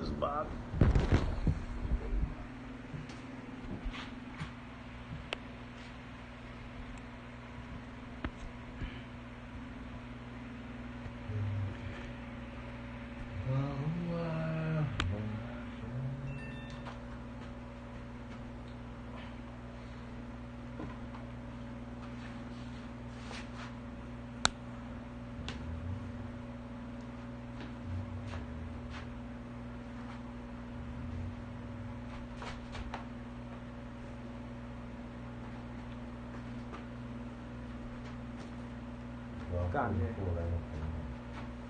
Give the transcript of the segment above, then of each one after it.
is bad.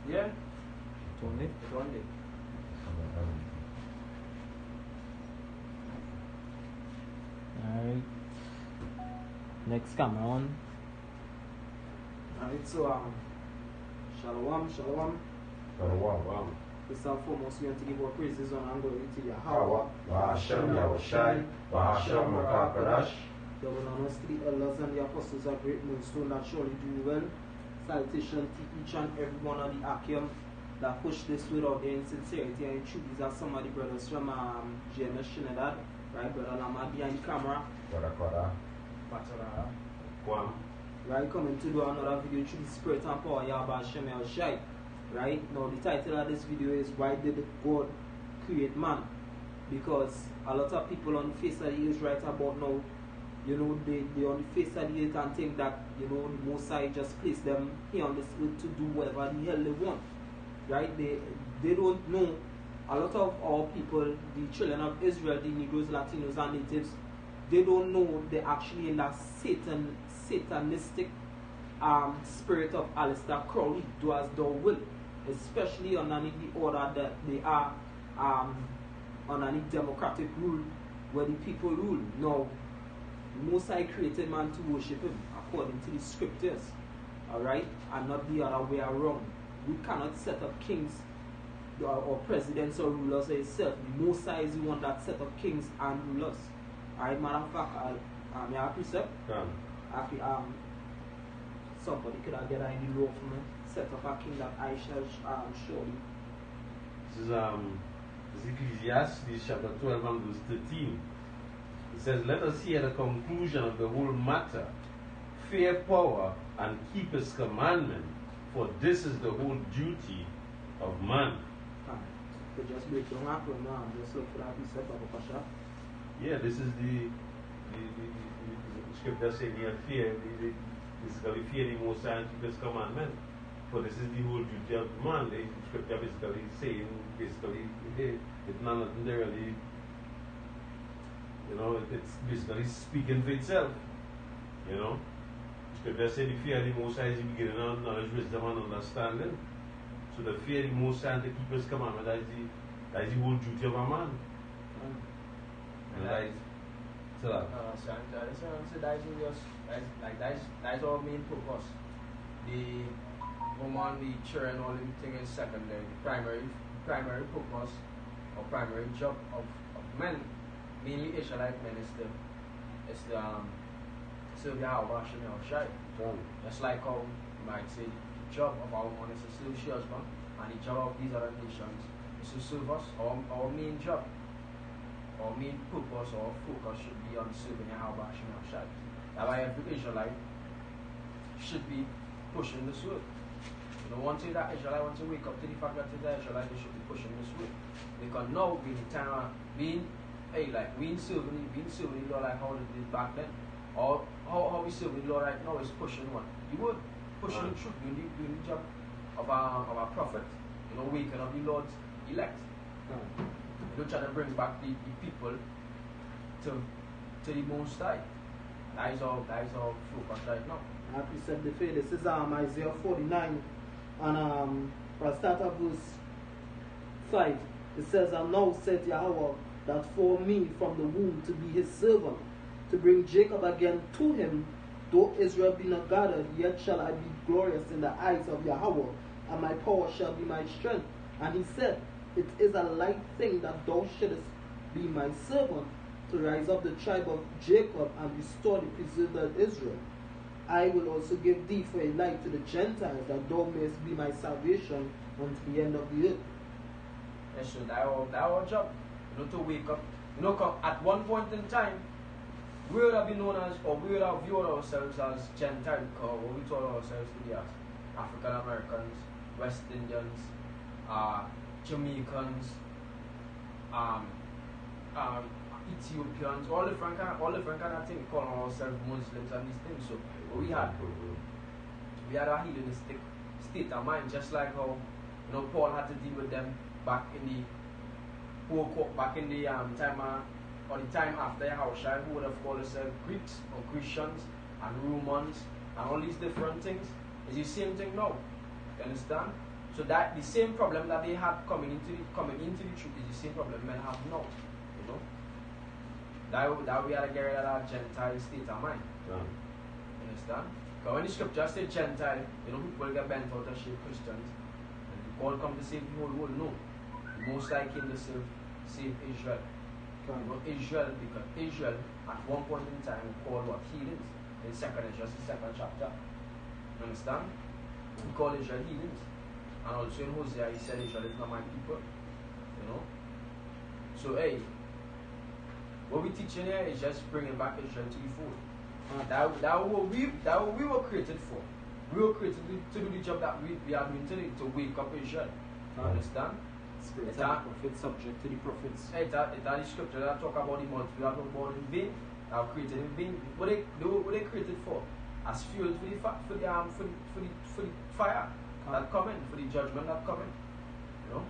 Yeah? Tony? Alright. Next camera on. Alright, so Shalom. Shalom. First and foremost, we want to give our praises and glory to Yahawah, Yahawah, bahasham, Yahawashi, bahasham, Makakadash. the one us three elders and the apostles are great millstone that surely do well. Salutation to each and every one of the Akim that push this without their insincerity and truth. These are some of the brothers from GMS Trinidad, right? Brother Lama behind the camera. Brother Kwam. Right, coming to do another video through the spirit and power Yahawashi. Right, now the title of this video is Why Did God Create Man? Because a lot of people on the face of the earth right about now, you know, they on the face of the earth and think that, you know, the Most High just placed them here on this earth to do whatever the hell they want. Right, they don't know. A lot of our people, the children of Israel, the Negroes, Latinos and natives, they don't know they're actually in that satanistic spirit of Alistair Crowley, do as thou will, especially underneath the order that they are underneath democratic rule where the people rule. Now, Most High created man to worship him according to the scriptures, alright, and not the other way around. We cannot set up kings or presidents or rulers itself. The Most High is the one that set up kings and rulers. Alright, matter of fact, I have a precept. Somebody could have get in the law for me, set up a king that I shall show you. This is Ecclesiastes chapter 12 and verse 13. It says, let us hear the conclusion of the whole matter. Fear power and keep his commandment, for this is the whole duty of man. So just break your heart right now and just look for that precept of Pasha. Yeah, this is the scripture saying here, fear, basically fear the Most High and keep his commandment. For this is the whole duty of man. The scripture basically saying, it's not nothing there really, you know, it's basically speaking for itself. You know, scripture says the fear of the Most High is the beginning of knowledge, wisdom, and understanding. So the fear of the Most High and to keep his commandment, that is the whole duty of a man. And that is so that's our main purpose. The woman, the children, all them thing is secondary. Primary purpose or primary job of men, mainly Israelite men, is the serve Yahawashi. Just like how you might say the job of our woman is to serve she husband, and the job of these other nations is to serve us. Our main job, our main purpose or focus should be on serving Yahawashi. That's why every Israelite should be pushing this work. You know, once that Israelite wants to wake up to the fact that the Israelite, they should be pushing this work. Because now being the time we ain't serving the Lord like how they did back then. Or how we serve the Lord right now is pushing what? You would pushing the truth, doing the job of our prophet. You know, waking up the Lord's elect. You don't try to bring back the people to the Most High. That is our focus right now. I precept the faith. This is Isaiah 49 and I'll start at verse 5. It says, and now said Yahawah, that for me from the womb to be his servant, to bring Jacob again to him, though Israel be not gathered, yet shall I be glorious in the eyes of Yahawah, and my power shall be my strength. And he said, it is a light thing that thou shouldest be my servant, to rise up the tribe of Jacob and restore the preserved Israel. I will also give thee for a light to the Gentiles, that thou mayest be my salvation unto the end of the earth. And so that our job, you know, to wake up. You know, at one point in time, we would have been known as, or we would have viewed ourselves as Gentile, or what we told ourselves to be as African Americans, West Indians, Jamaicans, Ethiopians, all different kind of things. We call ourselves Muslims and these things. So we had a hedonistic state of mind, just like how, you know, Paul had to deal with them back in the time after Yahawashi, who would have called themselves Greeks or Christians and Romans and all these different things. It's the same thing now. You understand? So that the same problem that they had coming into the truth is the same problem men have now. You know? That we had to get rid of that Gentile state of mind. Yeah. You understand? Because when the scripture says Gentile, you know, people get bent out of shape Christians. And God come to save the whole world. No. The Most High came to save Israel. You know, Israel, because Israel at one point in time called what? Heathens. In second chapter. You understand? We call Israel heathens. And also in Hosea he said Israel is not my people. You know? So hey, what we teaching here is just bringing back Israel to the fold. That what we were created for. We were created to do the job that we are doing today, to wake up Israel. You understand? Spirits and the prophets, subject to the prophets. It's the scripture that talk about the multitude that were born in vain, that were created in vain. What they created for? As fuel for the fire that coming, for the judgment that coming. You know?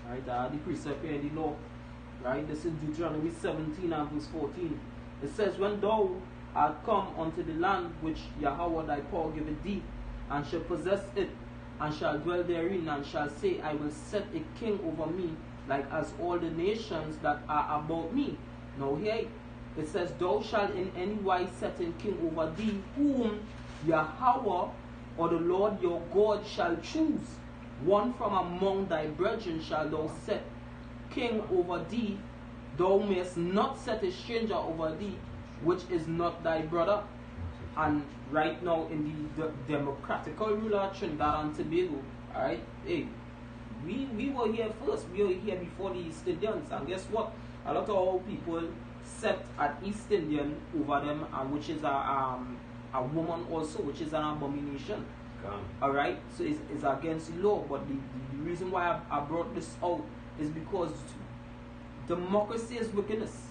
Right, the precept here, the law. Right, this is Deuteronomy 17 and verse 14. It says, when thou art come unto the land which Yahawah thy power giveth thee, and shall possess it, and shall dwell therein, and shall say, I will set a king over me, like as all the nations that are about me. Now here it says, thou shalt in any wise set a king over thee, whom Yahawah or the Lord your God shall choose. One from among thy brethren shall thou set king over thee. Thou mayest not set a stranger over thee, which is not thy brother. And right now in the democratical ruler of Trinidad and Tobago, alright, hey, we were here first, we were here before the East Indians, and guess what? A lot of our people set an East Indian over them, which is a woman also, which is an abomination. Alright, so it's against the law, but the reason why I brought this out is because democracy is wickedness.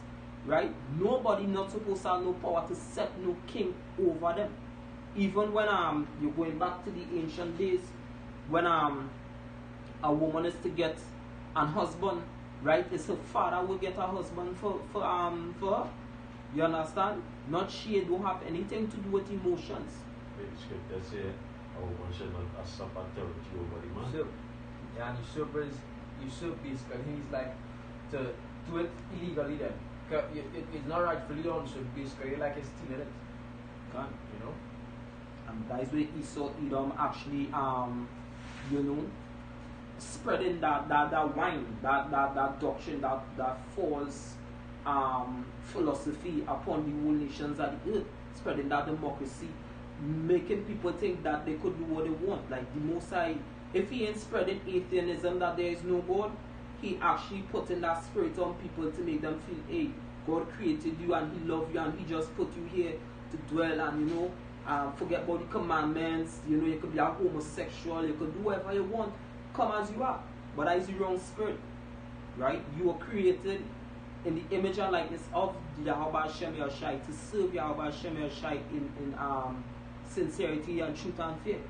Right? Nobody not supposed to have no power to set no king over them. Even when you're going back to the ancient days, when a woman is to get an husband, right? It's her father will get a husband for her. You understand? Not she, don't have anything to do with emotions. The scripture say a woman should not usurp authority over the man. So, yeah, and usurp basically he's like to do it illegally then. It's not rightfully done, so basically like it's stealing it. God. You know? And that is where Esau Edom actually you know, spreading that wine, that doctrine, that false philosophy upon the whole nations of the earth, spreading that democracy, making people think that they could do what they want. Like the Most High, if he ain't spreading atheism that there is no God, he actually putting that spirit on people to make them feel, hey, God created you and he loved you and he just put you here to dwell, and you know, forget about the commandments. You know, you could be a homosexual, you could do whatever you want, come as you are. But that is the wrong spirit, right? You were created in the image and likeness of Yahawashi to serve Yahawashi in sincerity and truth and faith.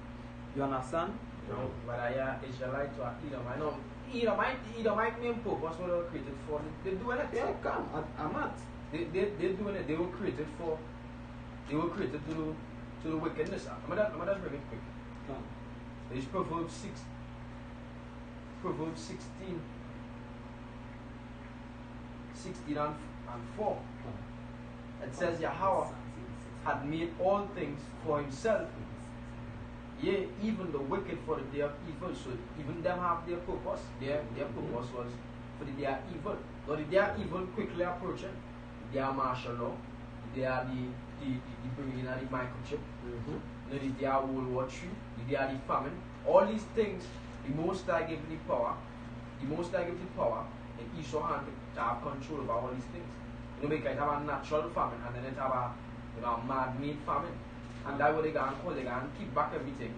You understand? No, but I Israelite to Edom. I know Edomite main purpose what they were created for. They do anything. Yeah, come, I'm not. They doing it. They were created for. They were created to the wickedness. I'm just bring it quick. Come. There's Proverbs 16 and 4. It says Yahawah had made all things for himself. Yea, even the wicked for the day of evil. So even them have their purpose. Their purpose was for the day of evil. Now the day of evil quickly approaching. They are martial law. They are the bringing of the microchip. The day of World War III. The day of the famine. All these things, the Most High gave the power the most High give the power in Esau hand to have control over all these things. You know, because it have a natural famine and then it have a man-made famine. And that's what they gonna cause. They gonna keep back everything.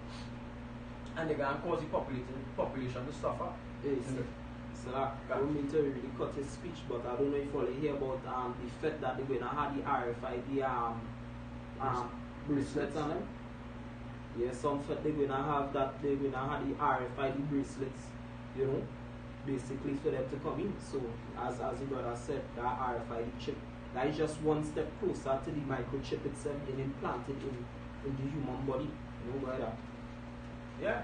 And they gonna cause the population to suffer. Yes. So I don't mean to really cut his speech, but I don't know if you hear about the fact that they're going to have the RFID bracelets on them. Yeah, some fact they're going to have that, they're going to have the RFID bracelets, you know, basically for them to come in. So as the brother said, that RFID chip, that is just one step closer to the microchip itself being implanted in the human body. You know about that? Yeah.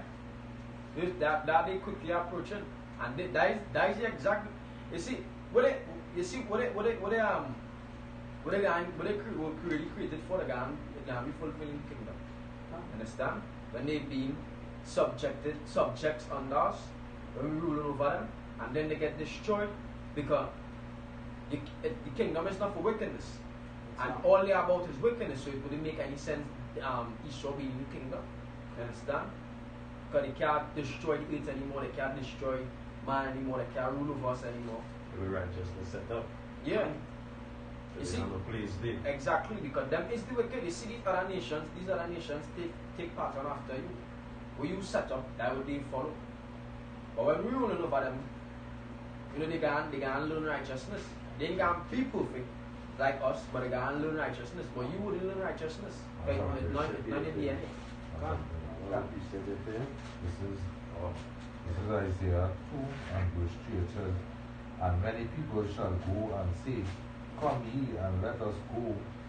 That they quickly approaching. And that is exactly, you see what they created for the gang be fulfilling kingdom. Understand? When they being subjects under us, when we rule over them, and then they get destroyed because the kingdom is not for wickedness. And all they are about is wickedness, so it wouldn't make any sense Esau being in the kingdom. Understand? Because they can't destroy the earth anymore, they can't destroy man anymore, they can't rule over us anymore. The righteousness set up. Yeah. So You see? have a place there. Exactly, because them is the wicked. You see these other nations take pattern after you. When you set up, that would they follow. But when we ruling over them, you know they can learn righteousness. They can be perfect like us, but they can learn righteousness. But you wouldn't learn righteousness. Okay, not in the DNA. You said it there. This is Isaiah 2 and verse 3. It says, and many people shall go and say, come ye and let us go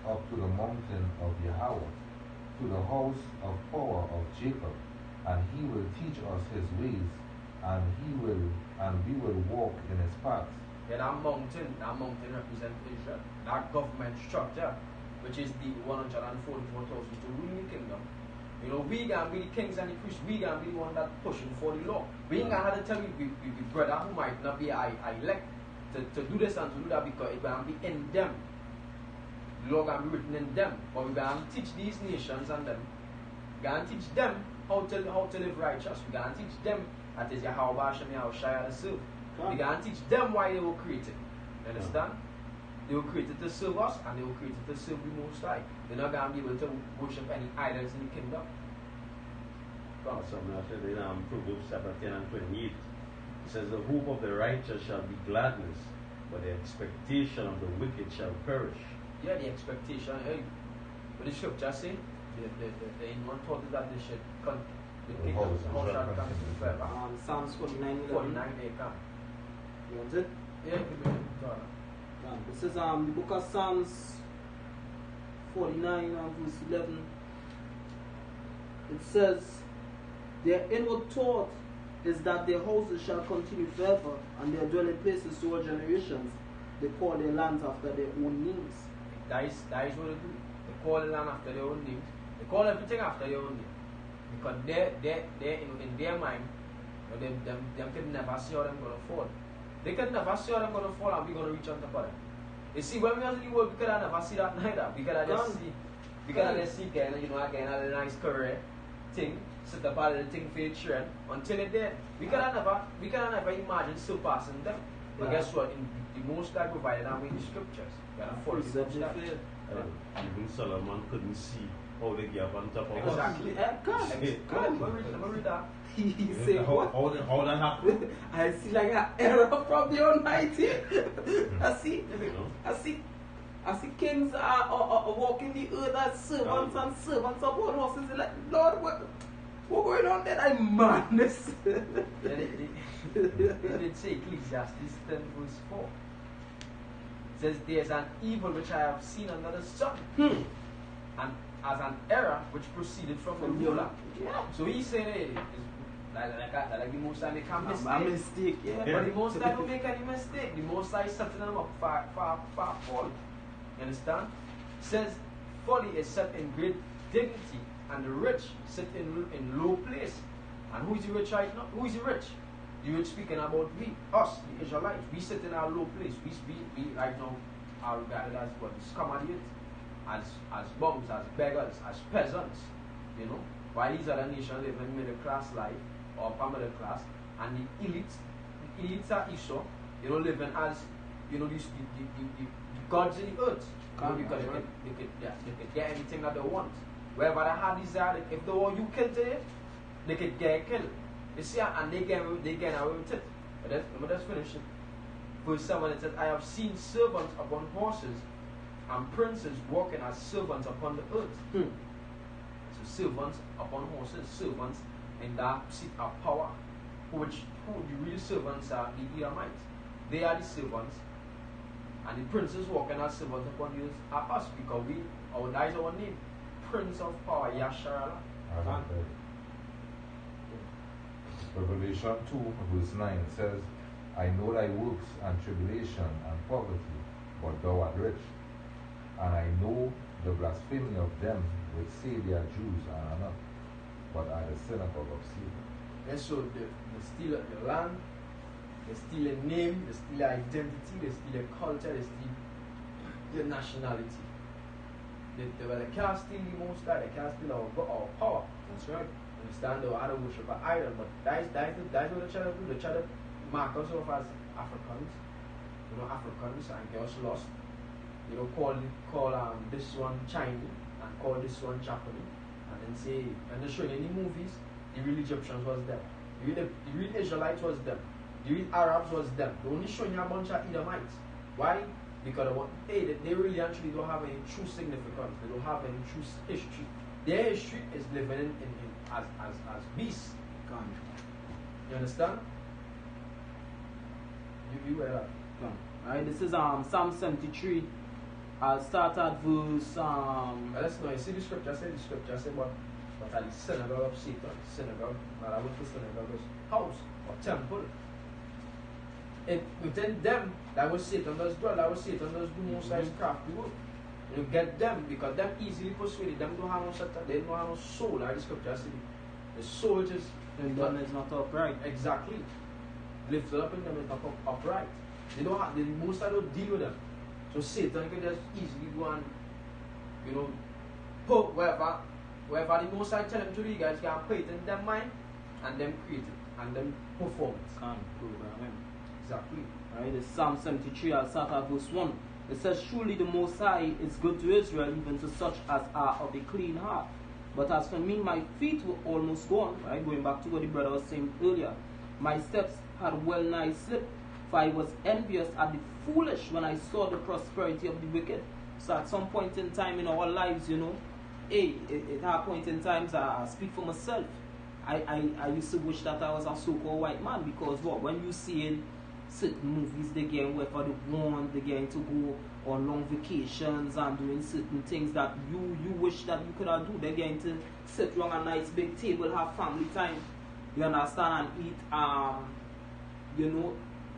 up to the mountain of Yahawah, to the house of power of Jacob, and he will teach us his ways, and we will walk in his paths. Yeah, that mountain represents Israel. That government structure, which is the 144,000 to rule the kingdom. You know, we gonna be the kings and the priests. We gonna be the one that pushing for the law. We ain't gonna have to tell you, brother who might not be I elect to do this and to do that because it gonna be in them. The law gonna be written in them. But we gonna teach these nations and them. We gonna teach them how to live righteous. We gonna teach them that is Yahawah, bahasham, Yahawashi, the serve. We gonna teach them why they were created. You understand? They were created to serve us and they were created to serve the Most High. They're not going to be able to worship any idols in the kingdom. Something else in Proverbs chapter 10 and 28. It says, the hope of the righteous shall be gladness, but the expectation of the wicked shall perish. Yeah, the expectation. Hey, but the scripture say, the one thought is that they should come. The kingdom shall come forever. Psalms 49:11. 49, they come. You want it? Yeah, it could be. This is the book of Psalms 49 and verse 11. It says, their inward thought is that their houses shall continue forever, and their dwelling places to all generations. They call their lands after their own names. That is what they do. They call the land after their own names. They call everything after their own name. Because they're in their mind, them could never see how them going to fall. They could never see how them going to fall and we're going to reach on top of them. You see, when we are in the world, we could never see that neither. We could just see, again a nice career thing, set up a little thing for your children until it dead. We could never imagine surpassing them. But guess what? In the Most High provided them with the scriptures. We are follow the scriptures. Even Solomon couldn't see how they gave on top of us. Exactly. Let me read that. He said, what? How that happened? I see like an error from the Almighty. I see kings are walking the earth as servants and servants of all horses. Like, Lord, what going on there? I'm madness. They did say Ecclesiastes 10 verse 4. It says, there's an evil which I have seen under the sun. And as an error which proceeded from the ruler. Yeah. So he said, hey, like the Most High make a mistake. A mistake, yeah. But the Most High don't make any mistake. The Most High is setting them up far fall. You understand? It says, folly is set in great dignity, and the rich sit in low place. And who is the rich right now? Who is the rich? The rich speaking about we, us, the Israelites. We sit in our low place. We right now are regarded as what? Scum of the earth. As bums, as beggars, as peasants. You know? While these other nations live in middle class life or upper middle class, and the elite Yitzhak Esau, living as, the gods in the earth. Because they could get anything that they want. Wherever they had desire, if they were you killed today, they could get killed. You see, and they get away with it. But let me just finish it. Verse 7, it says, I have seen servants upon horses and princes walking as servants upon the earth. So servants upon horses, servants in that seat of power, who the real servants are the Edomites. They are the servants, and the princes walking as servants upon the earth are us, because that is our name, Prince of Power, Yasharala. Revelation 2 verse 9 says, I know thy works and tribulation and poverty, but thou art rich. And I know the blasphemy of them which say they are Jews and are not, but are the synagogue of Satan. And so they steal the land, they steal a name, they steal identity, they steal a culture, they steal your nationality. They can't steal the Most High, they can't steal our power. That's right. Understand? They are to worship an idol, but that's what they try to do. They try to mark us off as Africans, Africans, and get us lost. Call this one Chinese and call this one Japanese, and then say, and they show you in the movies, the real Egyptians was them, the real Israelites was them, the real Arabs was them. They only showing you a bunch of Edomites. Why? Because they really actually don't have any true significance. They don't have any true history. Their history is living as beasts. You understand? You were that. Alright, this is Psalm 73. I'll start at verse Let's know. You see the scripture said what are the synagogue of Satan? Synagogue, but I would put synagogue as house or temple. Within them, that was Satan does dwell, that was Satan does do most size crafty work. You get them, because them easily persuaded, them don't have no Satan, they don't have no soul, like the scripture said. The soul just in them is not upright. Exactly. Lifted up in them is not upright. They don't have, the most I don't deal with them. So Satan can just easily go and, put wherever the most I tell them to do, you guys can put it in their mind and them create it and them perform it. Can't program him. Exactly. Alright, it's Psalm 73, I'll start at verse 1. It says, surely the Most High is good to Israel, even to such as are of a clean heart. But as for me, my feet were almost gone. Right, going back to what the brother was saying earlier. My steps had well nigh slipped, for I was envious at the foolish when I saw the prosperity of the wicked. So at some point in time in our lives, at our point in times, I speak for myself. I used to wish that I was a so-called white man, because when you see in certain movies, they get wherever they want, they get to go on long vacations and doing certain things that you wish that you could have do. They're getting to sit around a nice big table, have family time, you understand, and eat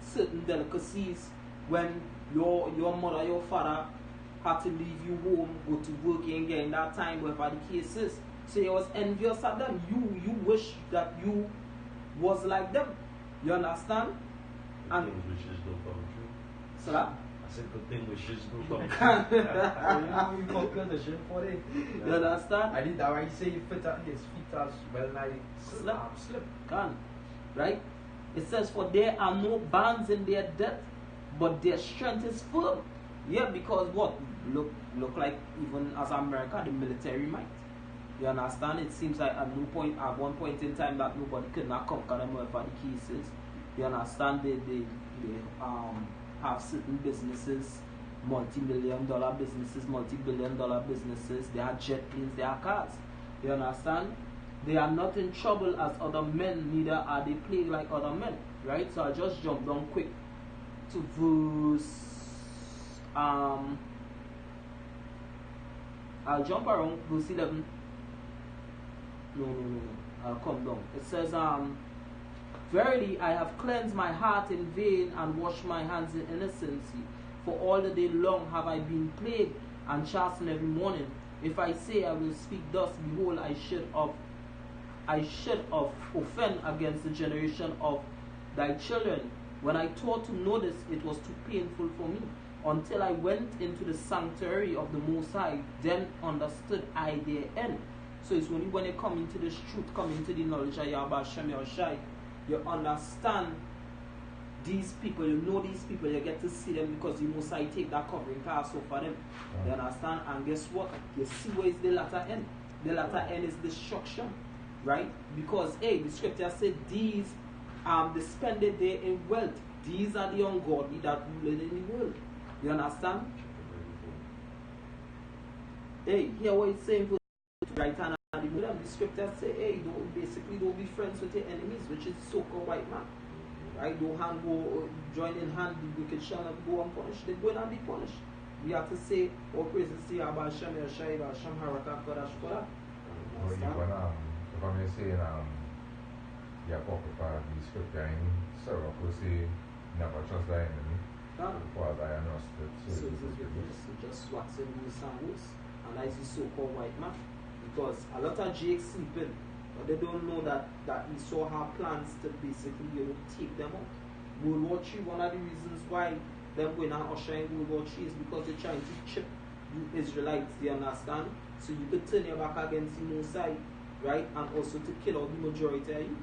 certain delicacies when your mother, your father had to leave you home, go to work and get in that time, whatever the case is. So you was envious at them. You wish that you was like them. You understand? And things wishes don't come true. So that? I said good thing wishes don't come true. You conquer the shit for it. You understand? I did that why he say his feet as well like slip. Gone. Right? It says, for there are no bands in their death, but their strength is firm. Yeah, because what? Look like even as America, the military might. You understand? It seems like at one point in time that nobody could not conquer them whatever the case is. You understand? They have certain businesses, multi-million-dollar businesses, multi-billion-dollar businesses. They have jet planes, they have cars. You understand? They are not in trouble as other men, neither are they plagued like other men. Right? So I just jump down quick to verse. I'll jump around verse 11. No. I'll come down. It says, verily I have cleansed my heart in vain and washed my hands in innocency. For all the day long have I been plagued and chastened every morning. If I say I will speak thus, behold, I should offend against the generation of thy children. When I thought to know this, it was too painful for me. Until I went into the sanctuary of the Most High, then understood I their end. So it's only when you come into this truth, come into the knowledge of Yahawashi, you understand these people, you know these people, you get to see them because the Most High take that covering cast off for them. You understand? And guess what? You see where is the latter end? The latter end is destruction. Right? Because hey, the scripture said these they spend the day in wealth. These are the ungodly that rule in the world. You understand? Hey, hear what it's saying for right hand and the scripture say, hey, don't be friends with your enemies, which is so-called white man. Right? Don't go join in hand, the wicked shall not go unpunished. They go and be punished. We have to say, all praises to bahasham, bahasham, haraka, kodash, kodash. If I'm saying, yeah, the scripture in Sarah will say, never trust thy enemy, because I understood. So this is reverse, just what's in worse and worse. And that is the so-called white man. Because a lot of Jakes sleeping, but they don't know that Esau have plans to basically take them out. World War III, one of the reasons why them going and usher in World War III is because they're trying to chip you Israelites, they understand? So you could turn your back against the Most High, right? And also to kill out the majority of you.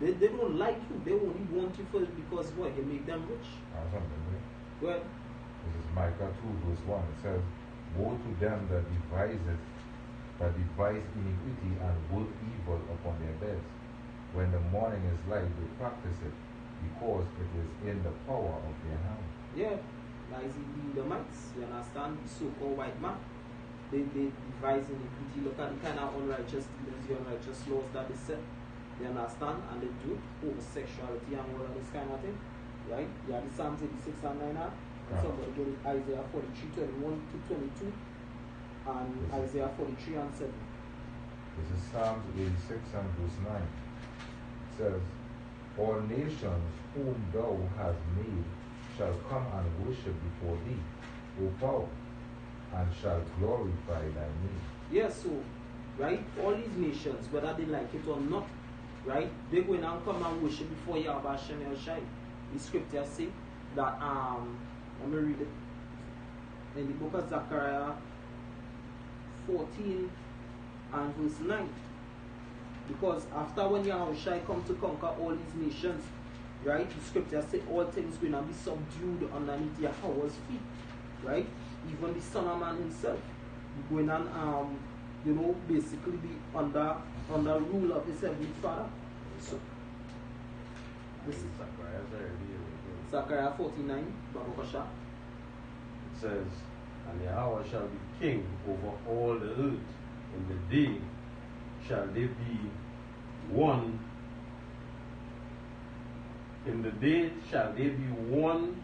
They don't like you, they only want you for because what? You make them rich. Well, this is Micah 2 verse 1. It says, woe to them that devise iniquity and work evil upon their beds. When the morning is light, they practice it, because it is in the power of their hand. Yeah, like the Edomites, you understand? The so-called white man. They devise iniquity. Look at the kind of unrighteous dealings, the unrighteous laws that they set. You understand? And they do homosexuality and all of this kind of thing. Right? You have the Psalms 86 and 9 now. Somebody get it, Isaiah 43, 21 to 22. And Isaiah 43 and 7. This is Psalms 86 and verse 9. It says, all nations whom thou hast made shall come and worship before thee, O power, and shall glorify thy name. Yes, so, right, all these nations, whether they like it or not, right, they're going to come and worship before Yahawashi. The scripture say that, let me read it, in the book of Zechariah 14 and verse 9. Because after when Yahawashi come to conquer all these nations, right, the scripture say all things going to be subdued underneath Yahawah's feet, right? Even the Son of Man himself going and basically be under rule of his heavenly Father. So this is Zechariah 49, Barukasha. It says, and Yahawah shall be king over all the earth. In the day shall they be one. In the day shall they be one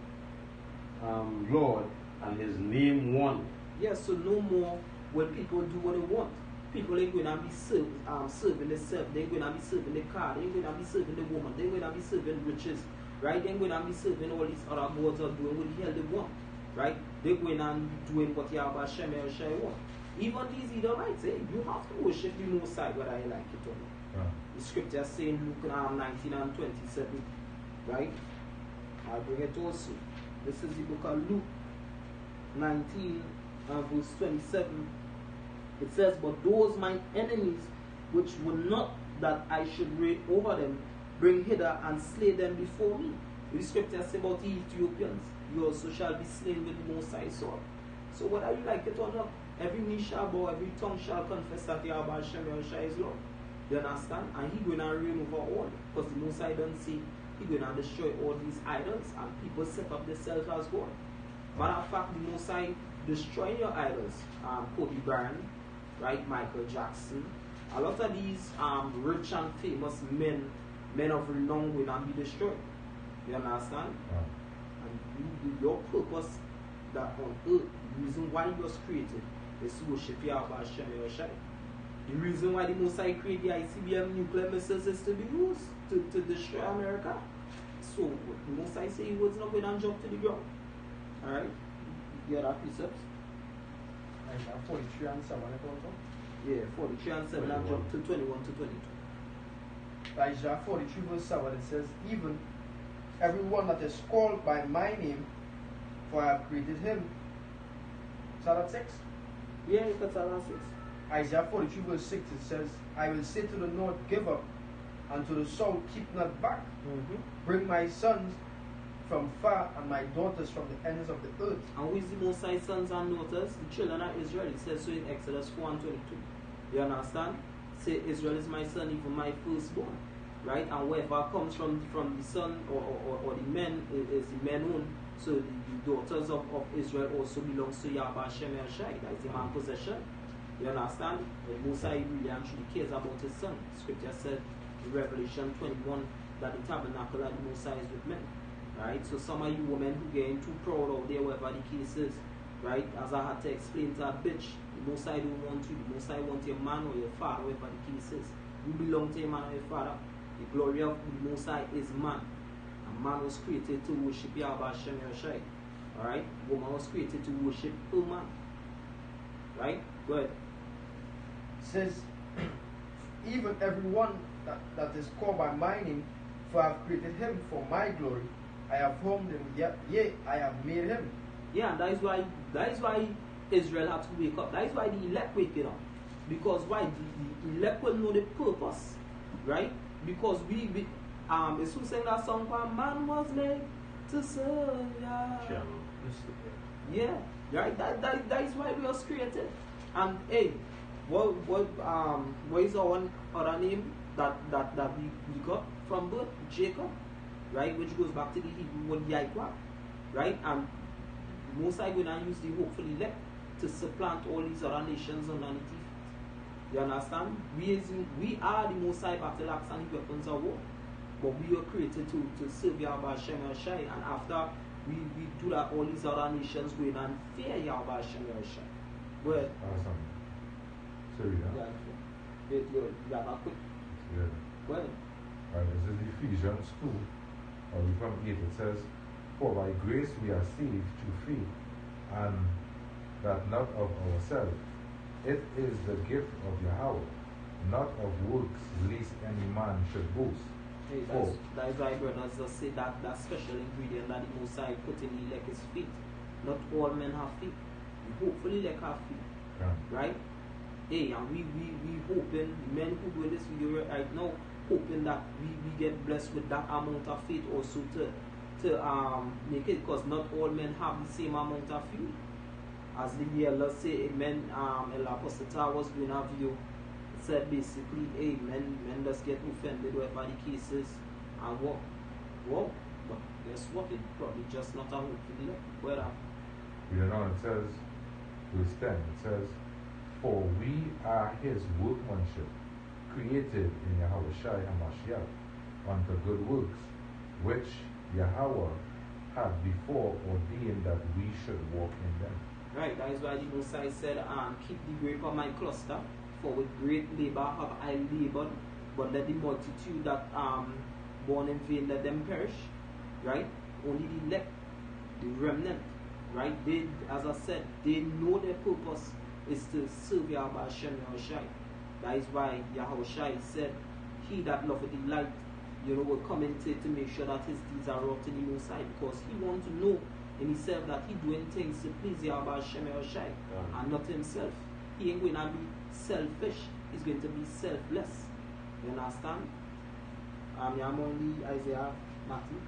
Lord, and his name one. Yes, so no more will people do what they want. People ain't going to be serving themselves. They're going to be serving the car. They're going to be serving the woman. They're going to be serving riches. Right? They're going to be serving all these other gods are doing what the hell they want. Right? They're going and doing what Yahawashi want. Even these Edomites, you have to worship the Most High, whether you like it or not. The scripture saying Luke 19 and 27. Right? I'll bring it also. This is the book of Luke 19 and verse 27. It says, but those mine enemies which would not that I should reign over them, bring hither and slay them before me. The scripture says about the Ethiopians, you also shall be slain with the Most High sword. So whether you like it or not, every knee shall bow, every tongue shall confess that Yahawashi is Lord. You understand? And He's going to reign over all. Because the Most High doesn't say He's going to destroy all these idols and people set up themselves as God. Matter of fact, the Most High destroying your idols. Kobe Bryant, right? Michael Jackson. A lot of these rich and famous men of renown will not be destroyed. You understand? And your purpose that on earth, the reason why you was created is to worship Yahawashi. The reason why the Most High created the ICBM nuclear missiles is to be used to destroy America. So the Most High say He was not going to jump to the ground. Alright? You hear that precepts? 43 and 7 also? Yeah, 43 and 7 and jump to 21 to 22. Isaiah 43 verse 7, it says, even everyone that is called by my name, for I have created him. Is that 6? Yeah, that's at 6. Isaiah 43 verse 6, it says, I will say to the north, give up, and to the south, keep not back. Bring my sons from far, and my daughters from the ends of the earth. And who is the Most High sons and daughters? The children of Israel. It says so in Exodus 4:22. You understand? Say, Israel is my son, even my firstborn. Right? And whoever comes from the son or the men is the men own. So the daughters of Israel also belongs to Yahawashi. That is the man's possession. You understand? But Most High really actually cares about his son. Scripture said in Revelation 21 that the tabernacle of the Most High is with men. Right? So some of you women who getting too proud out there, whatever the case is, right? As I had to explain to a bitch, the Most High don't want you. The Most High wants your man or your father, whatever the case is. You belong to your man or your father. The glory of the Most High is man. And man was created to worship Yahawashi. Alright? Woman was created to worship her man. Right? Go ahead. It says, even everyone that is called by my name, for I have created him for my glory. I have formed him, yea, I have made him. Yeah, and that is why Israel had to wake up. That is why the elect waking up. Because why? The elect will know the purpose. Right? Because it's who sang that song, man was made to serve Yah. Yeah, right. That is why we was created. And hey, what is our other name that we got from birth? Jacob, right? Which goes back to the Hebrew word Yahawah, right? And Most High going to use the hopeful elect to supplant all these other nations underneath. You understand? We are the Most High battle axe and the weapons of war. But we were created to serve Yahawashi, and after we do that, all these other nations go in and fear Yahawashi. Go ahead. Awesome. Sorry, yeah? You got that quick. Yeah. Go ahead. Right, this is Ephesians 2, from 8. It says, for by grace we are saved through faith, and that not of ourselves. It is the gift of Yahawah, not of works, lest any man should boast. Hey, that is why brothers just say that special ingredient that the Most High put in the elect is faith. Not all men have faith. We hopefully elect have faith. Yeah. Right? Hey, and we hoping, the men who do this video right now, hoping that we get blessed with that amount of faith also to make it, because not all men have the same amount of faith. As the let's say amen, El Apostle was doing a video, it said basically, hey, men just get offended whatever the case is and what? But guess what? It probably just not a hope for the whether. You know, it says, verse 10, it says, for we are his workmanship, created in Yahawashi HaMashiach, unto good works, which Yahawah had before ordained that we should walk in them. Right, that is why the Most High said, keep the grape of my cluster, for with great labor have I labored, but let the multitude that born in vain, let them perish. Right? Only the elect, the remnant, right? They, as I said, they know their purpose is to serve Yahawashi. That is why Yahawashi said, he that loveth the light, will commentate to make sure that his deeds are wrought in the Most High, because he wants to know in himself that he doing things to please Yahawashi and not himself. He ain't going to be selfish, he's going to be selfless. You understand? I'm only Isaiah Matthew.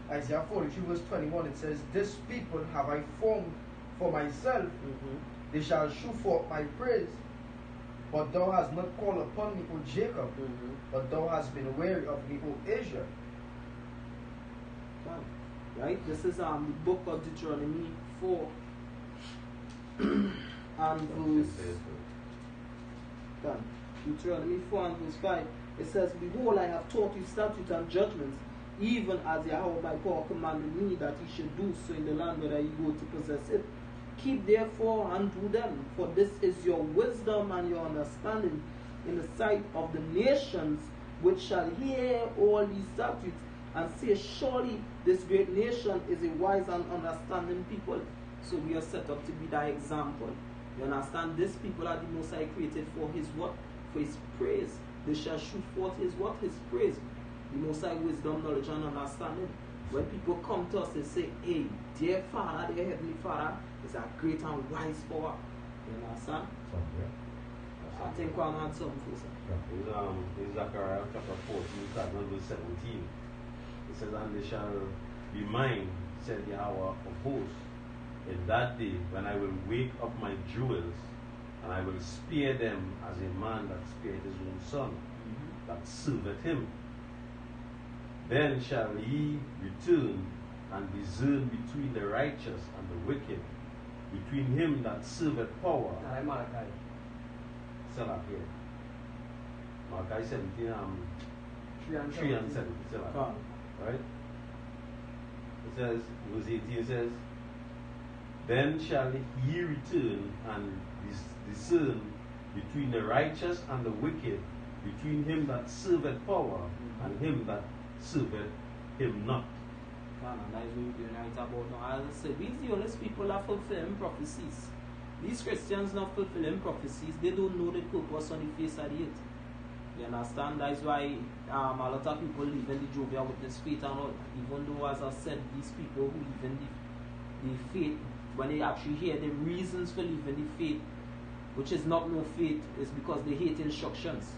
Isaiah 43 verse 21, it says, this people have I formed for myself, they shall shew forth my praise. But thou hast not called upon me, O Jacob, but thou hast been weary of me, O Israel. Right? This is the book of Deuteronomy 4 and verse Deuteronomy 4 and verse 5. It says, behold, I have taught you statutes and judgments, even as Yahawah my power commanded me that ye should do so in the land where ye go to possess it. Keep therefore and do them, for this is your wisdom and your understanding in the sight of the nations, which shall hear all these statutes and say, surely this great nation is a wise and understanding people. So we are set up to be that example. You understand? These people are the Most High created for his what? For his praise. They shall shoot forth his what? His praise. The Most High wisdom, knowledge, and understanding. When people come to us, they say, hey, dear Father, dear Heavenly Father, is a great and wise power. You understand? I think one had something for us. In Zechariah chapter 14, starting on verse 17. It says, and they shall be mine, said Yahawah of hosts, in that day when I will wake up my jewels, and I will spare them as a man that spared his own son, that serveth him. Then shall ye return and discern between the righteous and the wicked, between him that serveth power. Salafi. Malachi 17, 3 and 7. Right? It says, verse 18 says, then shall ye return and discern between the righteous and the wicked, between him that serveth power and him that serveth him not. And that is what we're doing right about now. As I said, these the honest people are fulfilling prophecies. These Christians not fulfilling prophecies. They don't know the purpose on the face of the earth. You understand? That is why a lot of people live in the Jehovah's Witness faith and all. Even though, as I said, these people who live in the faith, when they actually hear the reasons for living the faith, which is not no faith, is because they hate instructions.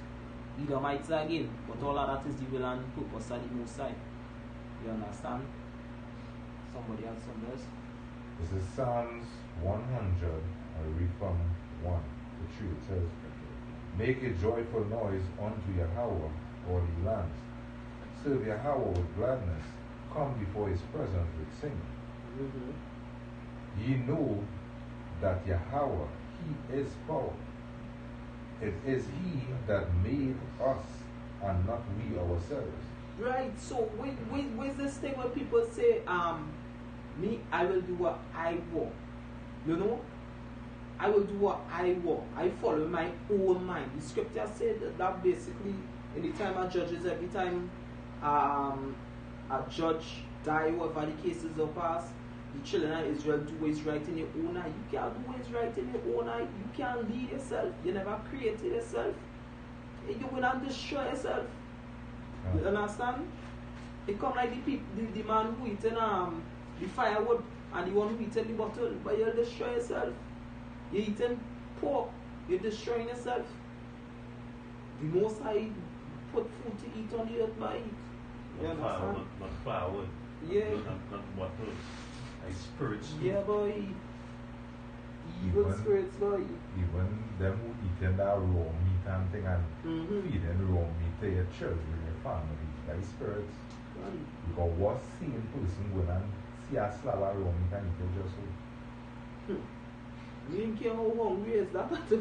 Either might say again, but all of that is the will and purpose of the Most High. You understand? Somebody else on this? This is Psalms 100. I read from 1 to 3. It says, make a joyful noise unto Yahawah, all ye lands. Serve Yahawah with gladness. Come before his presence with singing. Ye know that Yahawah, he is power. It is he that made us, and not we ourselves. Right, so with this thing where people say, me, I will do what I want. You know? I will do what I want. I follow my own mind. The scripture said that basically, in the time of judges, every time a judge die, whatever the cases are passed, the children of Israel do what is right in your own eye. You can't do what is right in your own eye. You can't lead yourself. You never created yourself. You will not destroy yourself. You understand? It come like the man who eating the firewood and the one who eating the bottle, but you'll destroy yourself. You're eating pork, you're destroying yourself. The Most High put food to eat on the earth by it. You understand? Not firewood. Yeah. Not bottle. Like spirits. Yeah, boy. Evil spirits, boy. Even them who eating that raw meat and thing and feeding raw meat to your children, your family, like spirits. Because what seeing person go and see a slab of raw meat and eat it just so. You didn't care how hungry is that to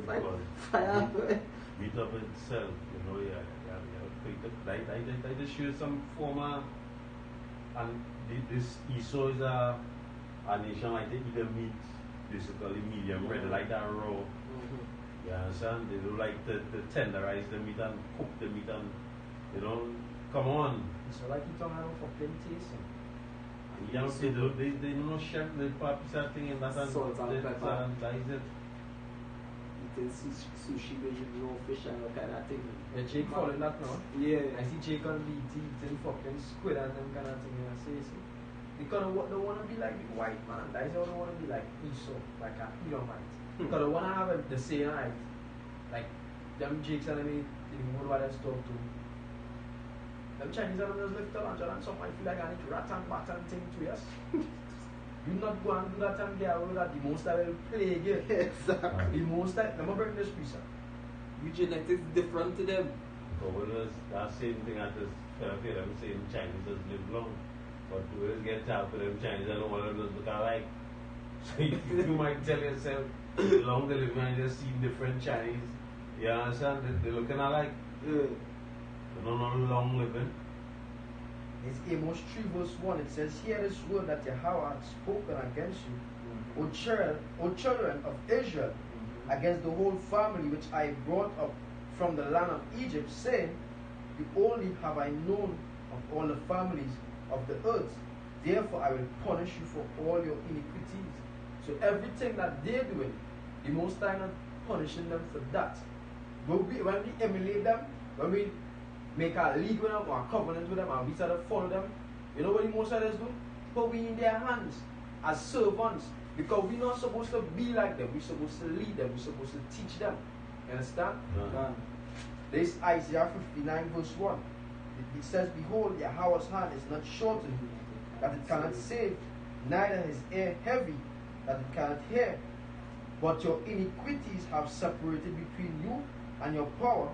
fight fire. Beat up itself, you know, I just showed some former, and this Esau is a nation like they eat the meat, basically medium rare, they like that raw. You understand? They don't like to tenderize the meat and cook the meat and, you know, come on. So like you don't have a fucking taste. Yeah, they don't know chef, they put that thing in that and salt and pepper. That is it. Eating sushi with raw fish and all kind of thing. Yeah, Jake following that now. Yeah. I see Jake on BT eating fucking squid and them kind of thing. And I say, so. Because they don't want to be like the white man. That's why they want to be like Esau, like a Edomite. Because they want to have the same like them Jakes and them, they know what they talk to. Them Chinese are just lift up and some might feel like I need to rat and bat and thing to us. You not go and do that and get away that the most I will play again. Exactly. The most I never bring this piece up. Your genetics different to them. So when that same thing I just feel them saying Chinese just live long. But we just get tired for them Chinese, I don't want them to look alike. So you might tell yourself, long they live and just see different Chinese. You understand? They're looking alike. Yeah. They're not long living. It's Amos 3 verse 1. It says, hear this word that Yahawah hath spoken against you, O children of Israel, against the whole family which I brought up from the land of Egypt, saying, the only have I known of all the families of the earth. Therefore I will punish you for all your iniquities. So everything that they're doing, the Most High not punishing them for that. When we emulate them, when we make a league with them or a covenant with them and we start to follow them, you know what the Most High does do? Put we in their hands as servants, because we're not supposed to be like them. We're supposed to lead them. We're supposed to teach them. You understand? Yeah. This Isaiah 59 verse 1. It says, behold, Yahawah's hand is not shortened, that it cannot save, neither his ear heavy, that it cannot hear. But your iniquities have separated between you and your power,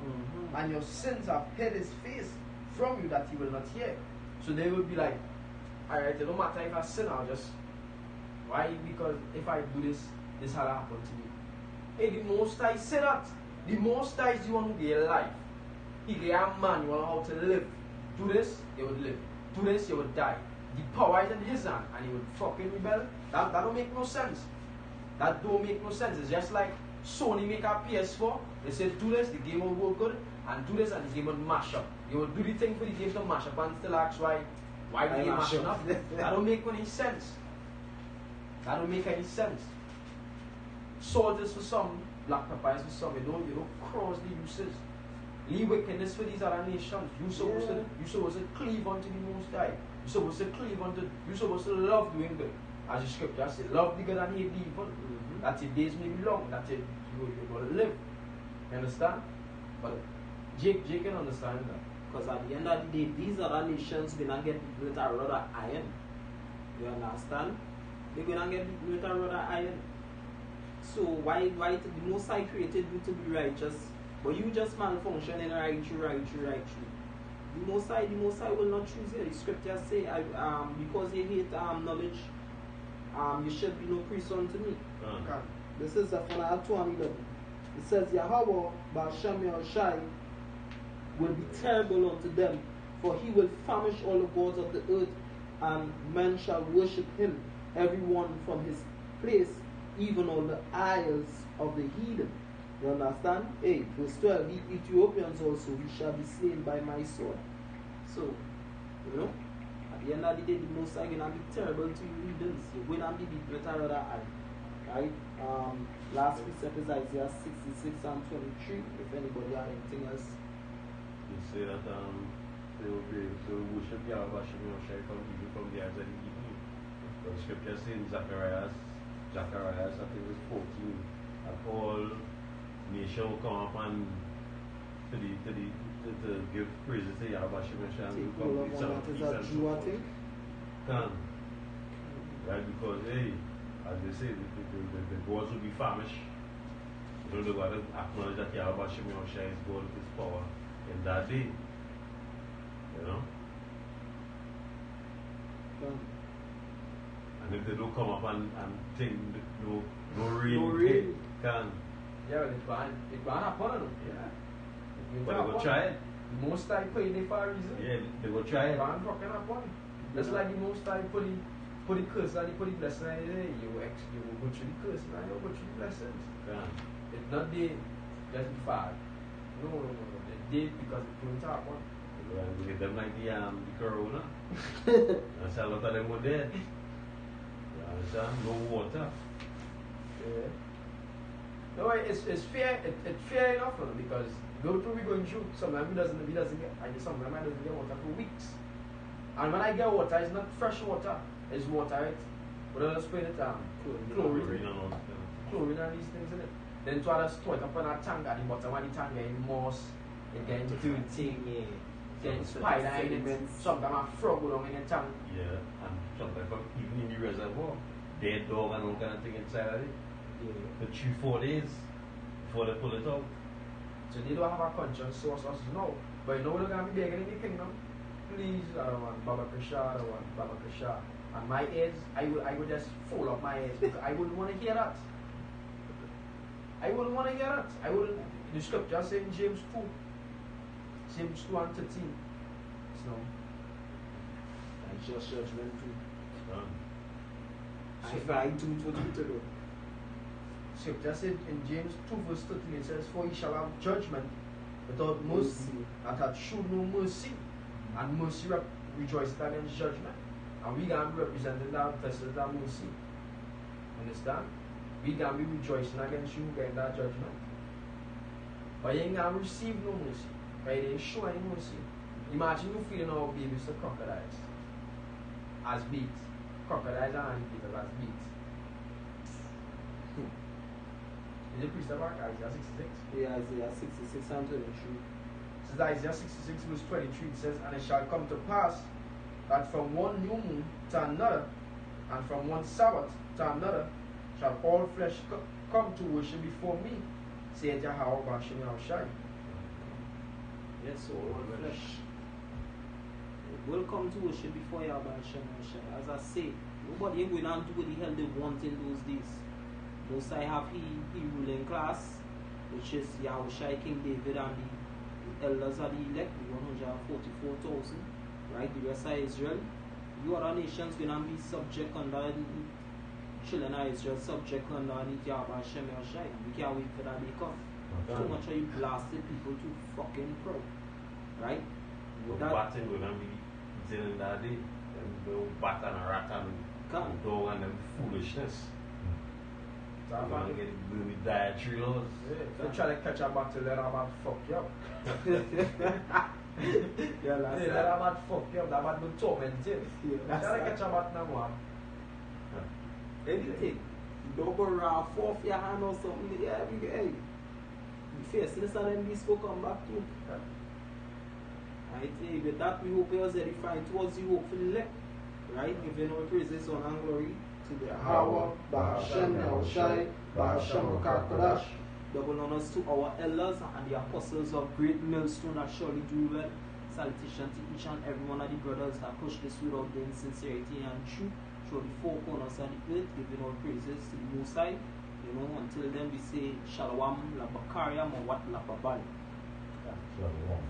and your sins have hid his face from you, that he will not hear. So they will be like, alright, it don't matter if I sin, I'll just, why? Because if I do this, this will happen to me. Hey, the Most High said that. The Most High is the one who gave life. He gave a man, you know how to live. Do this, you would live. Do this, you would die. The power is in his hand, and he would fucking rebel. That don't make no sense. That don't make no sense. It's just like Sony make a PS4. They say do this, the game will work good, and do this, and the game will mash up. You will do the thing for the game to mash up, and still ask why the game mashing up. That don't make any sense. That don't make any sense. Salt is for some, black pepper is for some. You don't cross the uses. Leave wickedness for these other nations. You supposed to cleave unto the Most High. You supposed to cleave unto. You supposed to love doing good. As the scripture says, love the good and hate the evil. That your days may be long. That you're going to live. You understand? But Jake can understand that. Because at the end of the day, these other nations will not get with a rod of iron. You understand? They're going to get with a rod of iron. So why the Most High created you to be righteous, but you just malfunction and right you. The Most High will not choose you. The scriptures say, because you hate knowledge, you should be no priest unto me. This is Zephaniah 2:11. It says, Yahawah, bahasham Yahawashi, will be terrible unto them, for he will famish all the gods of the earth, and men shall worship him, everyone from his place, even all the isles of the heathen. You understand? 8, verse 12, the Ethiopians also, we shall be slain by my sword. So, you know, at the end of the day, the Most High going to be terrible to you heathens. You're going to be beat out of that eye. Right? Last precept is Isaiah 66 and 23. If anybody has anything else. You say that they will be able to worship Yahawashi from the eyes of the heathen. The scripture says in Zacharias, I think it was 14, that all nations will come up and to give praises to Yahawashi and that Jew, I think? Can. Right, because hey, as they say, the gods will be famished. You know, they got to acknowledge that Yahawashi is God with his power in that day. You know? And if they don't come up and think no rain, can. Yeah, it's going to happen. Yeah. But they will try it. The Most High put it for a reason. Yeah, they will try it. It's fucking happen. Just like the Most High put the curse and he put the blessing in there. You will go through the curse and you will go through the blessings. Can. It's not there just be far. No. It's there because it's going to happen. We get them like the corona. That's a lot of them were dead. No water. Yeah. No, it's fair. It's fair enough for them because we're going through. Sometimes he doesn't get. Sometimes I doesn't get water for weeks. And when I get water, it's not fresh water. It's water. What do I spray it? Chlorine and these things in it. Then to other store it up on a tank at the bottom of the tank, getting moss, it getting dirty, getting spider in it. Sometimes a frog go down in the tank. Yeah, and sometimes even in the reservoir, dead dog and all kind of thing inside of it. Yeah. For 3-4 days before they pull it out. So they don't have a conscious source of no. But you know they're going to be begging in the kingdom? Please, I don't want Baba Krisha, I don't want Baba Krisha. And my ears, I would just fold up my ears because I wouldn't want to hear that. I wouldn't want to hear that. I wouldn't. The scripture says in James 2 and 13. So, And just judgment too. So, I find too much to do. Scripture said in James 2 verse 13, it says, for he shall have judgment without mercy, and that showed no mercy. And mercy rejoiceth against judgment. And we can be representing that versus that mercy. Understand? We can be rejoicing against you getting that judgment. But you ain't going to receive no mercy. But they ain't show any mercy. Imagine you feeding our babies to crocodiles. As beats. Crocodiles and alligators as beats. Is it priest of Isaiah 66? Yeah, Isaiah 66 and 23. is Isaiah 66 verse 23. It says, and it shall come to pass that from one new moon to another, and from one Sabbath to another, shall all flesh come to worship before me, saith Yahawah, bahasham, Yahawashi. Yes, so all flesh will come to worship before Yahawah. As I say, nobody ain't going on to do what the hell they want in those days. Most I have he ruling class, which is Yahawashi, King David, and the elders of the elect, the 144,000, right? The rest of Israel. You other nations going to be subject under the children of Israel, subject under the Yahawashi. We can't wait for that day come. Too much of you blasted people too fucking proud, right? The batting going to be eating in that day. Them go bat and a rat and dog and them foolishness. You're going to get with dietary laws. Yeah, if you try to catch a battle, let a bat fuck you up. Yeah, that's Yeah, let a bat fuck you up. That bat will torment you. Yeah, Try to catch a bat now, man. anything. Don't go around, forth your hand or something. Yeah, we hey. The fierceness of them beasts will come back to. Right, hey, with that we hope you are edifying towards you, hopefully, right? Giving all praises, honor and glory to the Yahawah, bahasham, Yahawashi, bahasham, double honors to our elders and the apostles of great millstone that surely do well. Salutation to each and every one of the brothers that push this without in sincerity and truth. Show the four corners of the earth, giving all praises to the Most High. You know, until then we say Shalom, La Bakariam, or what La Babali. Shalom.